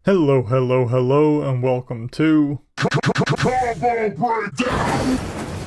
Hello, and welcome to Combo Breakdown!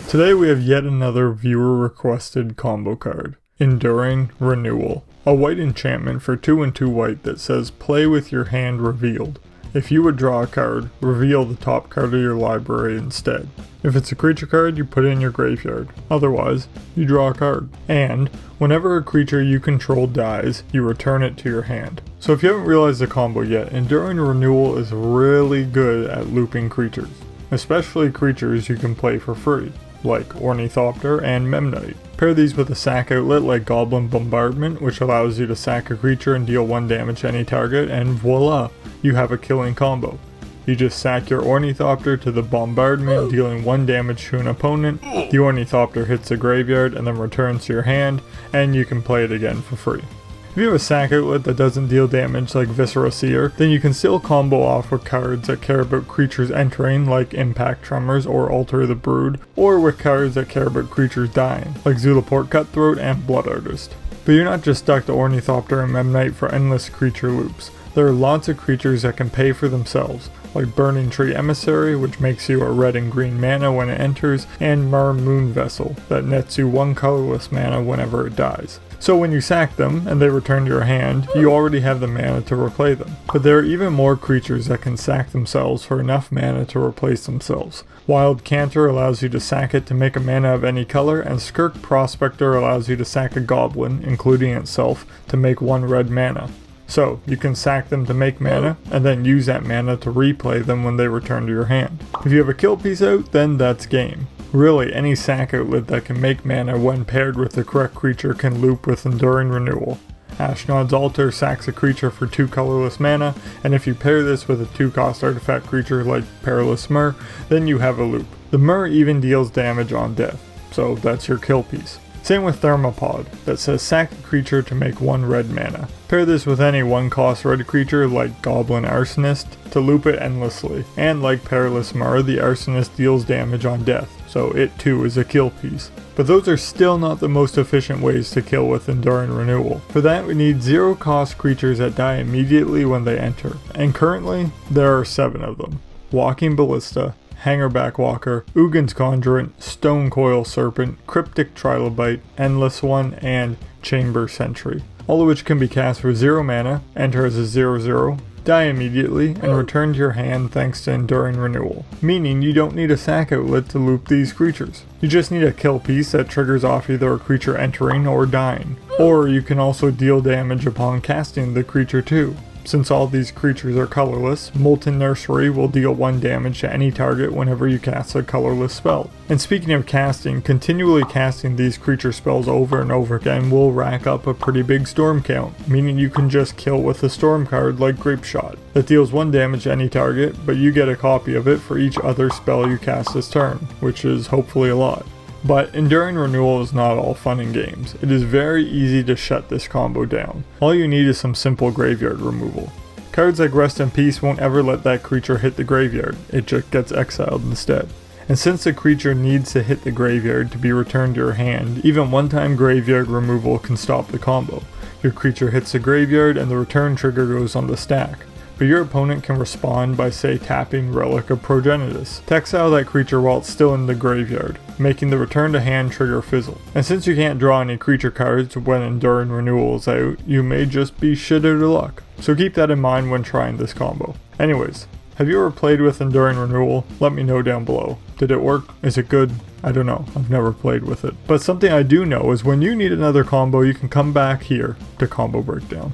Today we have yet another viewer-requested combo card, Enduring Renewal. A white enchantment for 2 and 2 white that says play with your hand revealed. If you would draw a card, reveal the top card of your library instead. If it's a creature card, you put it in your graveyard. Otherwise, you draw a card. And whenever a creature you control dies, you return it to your hand. So if you haven't realized the combo yet, Enduring Renewal is really good at looping creatures. Especially creatures you can play for free, like Ornithopter and Memnite. Pair these with a sack outlet like Goblin Bombardment, which allows you to sack a creature and deal 1 damage to any target, and voila, you have a killing combo. You just sack your Ornithopter to the Bombardment, dealing 1 damage to an opponent, the Ornithopter hits the graveyard and then returns to your hand, and you can play it again for free. If you have a sack outlet that doesn't deal damage like Viscera Seer, then you can still combo off with cards that care about creatures entering like Impact Tremors or Alter the Brood, or with cards that care about creatures dying like Zulaport Cutthroat and Blood Artist. But you're not just stuck to Ornithopter and Memnite for endless creature loops. There are lots of creatures that can pay for themselves, like Burning Tree Emissary, which makes you a red and green mana when it enters, and Mer Moon Vessel, that nets you 1 colorless mana whenever it dies. So when you sack them, and they return to your hand, you already have the mana to replay them. But there are even more creatures that can sack themselves for enough mana to replace themselves. Wild Canter allows you to sack it to make a mana of any color, and Skirk Prospector allows you to sack a goblin, including itself, to make 1 red mana. So, you can sack them to make mana, and then use that mana to replay them when they return to your hand. If you have a kill piece out, then that's game. Really, any sack outlet that can make mana when paired with the correct creature can loop with Enduring Renewal. Ashnod's Altar sacks a creature for 2 colorless mana, and if you pair this with a 2-cost artifact creature like Perilous Mer, then you have a loop. The Mer even deals damage on death, so that's your kill piece. Same with Thermopod, that says sack a creature to make 1 red mana. Pair this with any 1-cost red creature like Goblin Arsonist to loop it endlessly, and like Perilous Mer, the Arsonist deals damage on death, so it too is a kill piece. But those are still not the most efficient ways to kill with Enduring Renewal. For that we need 0-cost creatures that die immediately when they enter, and currently there are 7 of them. Walking Ballista, Hangerback Walker, Ugin's Conjurant, Stone Coil Serpent, Cryptic Trilobite, Endless One, and Chamber Sentry. All of which can be cast for 0 mana, enter as a 0/0, die immediately, and return to your hand thanks to Enduring Renewal. Meaning you don't need a sack outlet to loop these creatures. You just need a kill piece that triggers off either a creature entering or dying. Or you can also deal damage upon casting the creature too. Since all these creatures are colorless, Molten Nursery will deal 1 damage to any target whenever you cast a colorless spell. And speaking of casting, continually casting these creature spells over and over again will rack up a pretty big storm count, meaning you can just kill with a storm card like Grape Shot, that deals 1 damage to any target, but you get a copy of it for each other spell you cast this turn, which is hopefully a lot. But Enduring Renewal is not all fun and games. It is very easy to shut this combo down. All you need is some simple graveyard removal. Cards like Rest in Peace won't ever let that creature hit the graveyard, it just gets exiled instead. And since the creature needs to hit the graveyard to be returned to your hand, even 1-time graveyard removal can stop the combo. Your creature hits the graveyard and the return trigger goes on the stack. But your opponent can respond by say tapping Relic of Progenitus to exile that creature while it's still in the graveyard, making the return to hand trigger fizzle. And since you can't draw any creature cards when Enduring Renewal is out, you may just be shit out of luck. So keep that in mind when trying this combo. Anyways, have you ever played with Enduring Renewal? Let me know down below. Did it work? Is it good? I don't know, I've never played with it. But something I do know is when you need another combo, you can come back here to Combo Breakdown.